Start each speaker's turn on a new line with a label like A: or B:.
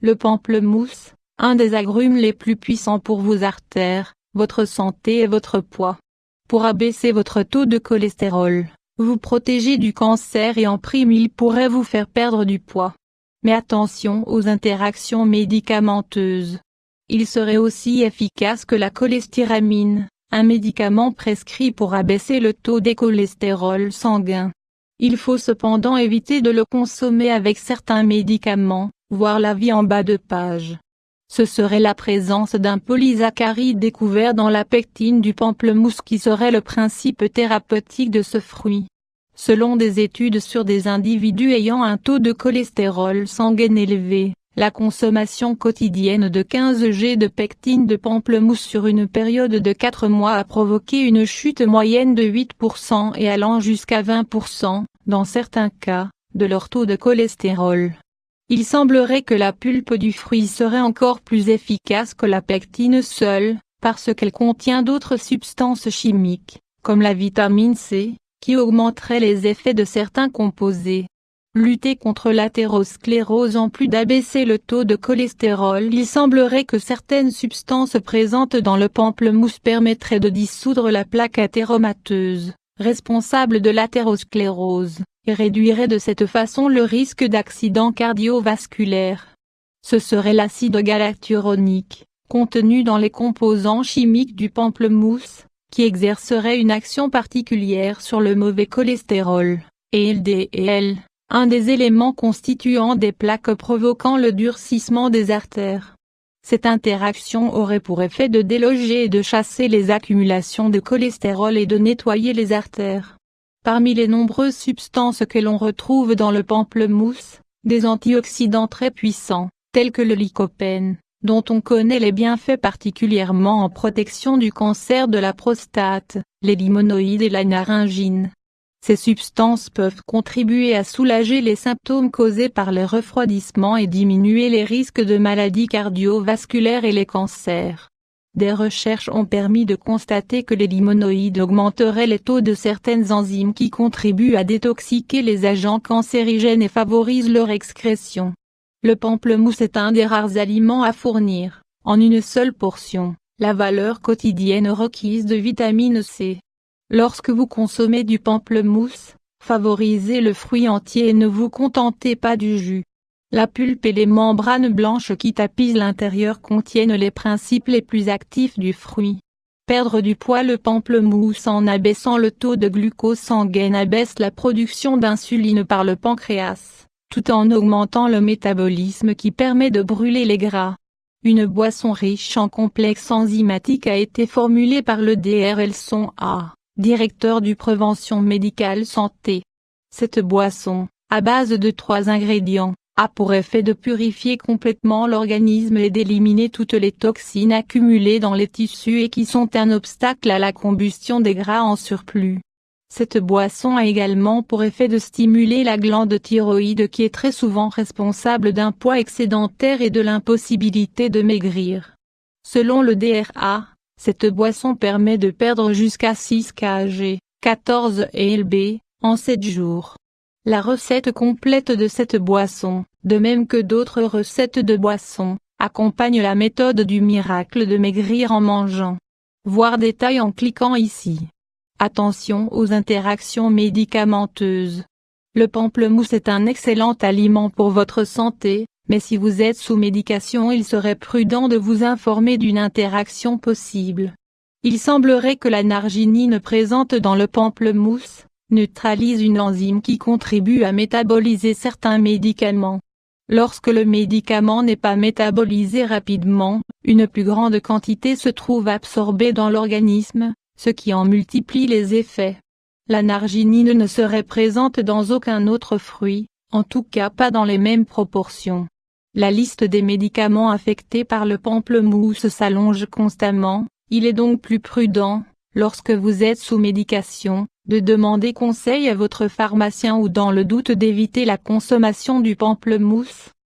A: Le pamplemousse, un des agrumes les plus puissants pour vos artères, votre santé et votre poids. Pour abaisser votre taux de cholestérol, vous protéger du cancer et en prime il pourrait vous faire perdre du poids. Mais attention aux interactions médicamenteuses. Il serait aussi efficace que la cholestéramine, un médicament prescrit pour abaisser le taux de cholestérol sanguin. Il faut cependant éviter de le consommer avec certains médicaments, voir l'avis en bas de page. Ce serait la présence d'un polysaccharide découvert dans la pectine du pamplemousse qui serait le principe thérapeutique de ce fruit. Selon des études sur des individus ayant un taux de cholestérol sanguin élevé, la consommation quotidienne de 15 g de pectine de pamplemousse sur une période de 4 mois a provoqué une chute moyenne de 8% et allant jusqu'à 20%, dans certains cas, de leur taux de cholestérol. Il semblerait que la pulpe du fruit serait encore plus efficace que la pectine seule, parce qu'elle contient d'autres substances chimiques, comme la vitamine C, qui augmenterait les effets de certains composés. Lutter contre l'athérosclérose en plus d'abaisser le taux de cholestérol. Il semblerait que certaines substances présentes dans le pamplemousse permettraient de dissoudre la plaque athéromateuse, responsable de l'athérosclérose, et réduiraient de cette façon le risque d'accident cardiovasculaire. Ce serait l'acide galacturonique, contenu dans les composants chimiques du pamplemousse, qui exercerait une action particulière sur le mauvais cholestérol, et LDL. Un des éléments constituant des plaques provoquant le durcissement des artères. Cette interaction aurait pour effet de déloger et de chasser les accumulations de cholestérol et de nettoyer les artères. Parmi les nombreuses substances que l'on retrouve dans le pamplemousse, des antioxydants très puissants, tels que le lycopène, dont on connaît les bienfaits particulièrement en protection du cancer de la prostate, les limonoïdes et la naringine. Ces substances peuvent contribuer à soulager les symptômes causés par le refroidissement et diminuer les risques de maladies cardiovasculaires et les cancers. Des recherches ont permis de constater que les limonoïdes augmenteraient les taux de certaines enzymes qui contribuent à détoxiquer les agents cancérigènes et favorisent leur excrétion. Le pamplemousse est un des rares aliments à fournir, en une seule portion, la valeur quotidienne requise de vitamine C. Lorsque vous consommez du pamplemousse, favorisez le fruit entier et ne vous contentez pas du jus. La pulpe et les membranes blanches qui tapissent l'intérieur contiennent les principes les plus actifs du fruit. Perdre du poids. Le pamplemousse en abaissant le taux de glucose sanguin abaisse la production d'insuline par le pancréas, tout en augmentant le métabolisme qui permet de brûler les gras. Une boisson riche en complexes enzymatiques a été formulée par le Dr Elson A., directeur du Prévention Médicale Santé. Cette boisson, à base de 3 ingrédients, a pour effet de purifier complètement l'organisme et d'éliminer toutes les toxines accumulées dans les tissus et qui sont un obstacle à la combustion des gras en surplus. Cette boisson a également pour effet de stimuler la glande thyroïde qui est très souvent responsable d'un poids excédentaire et de l'impossibilité de maigrir. Selon le DRA, cette boisson permet de perdre jusqu'à 6 kg, 14 lb, en 7 jours. La recette complète de cette boisson, de même que d'autres recettes de boissons, accompagne la méthode du miracle de maigrir en mangeant. Voir détails en cliquant ici. Attention aux interactions médicamenteuses. Le pamplemousse est un excellent aliment pour votre santé, mais si vous êtes sous médication il serait prudent de vous informer d'une interaction possible. Il semblerait que la narginine présente dans le pamplemousse neutralise une enzyme qui contribue à métaboliser certains médicaments. Lorsque le médicament n'est pas métabolisé rapidement, une plus grande quantité se trouve absorbée dans l'organisme, ce qui en multiplie les effets. La narginine ne serait présente dans aucun autre fruit, en tout cas pas dans les mêmes proportions. La liste des médicaments affectés par le pamplemousse s'allonge constamment, il est donc plus prudent, lorsque vous êtes sous médication, de demander conseil à votre pharmacien ou dans le doute d'éviter la consommation du pamplemousse.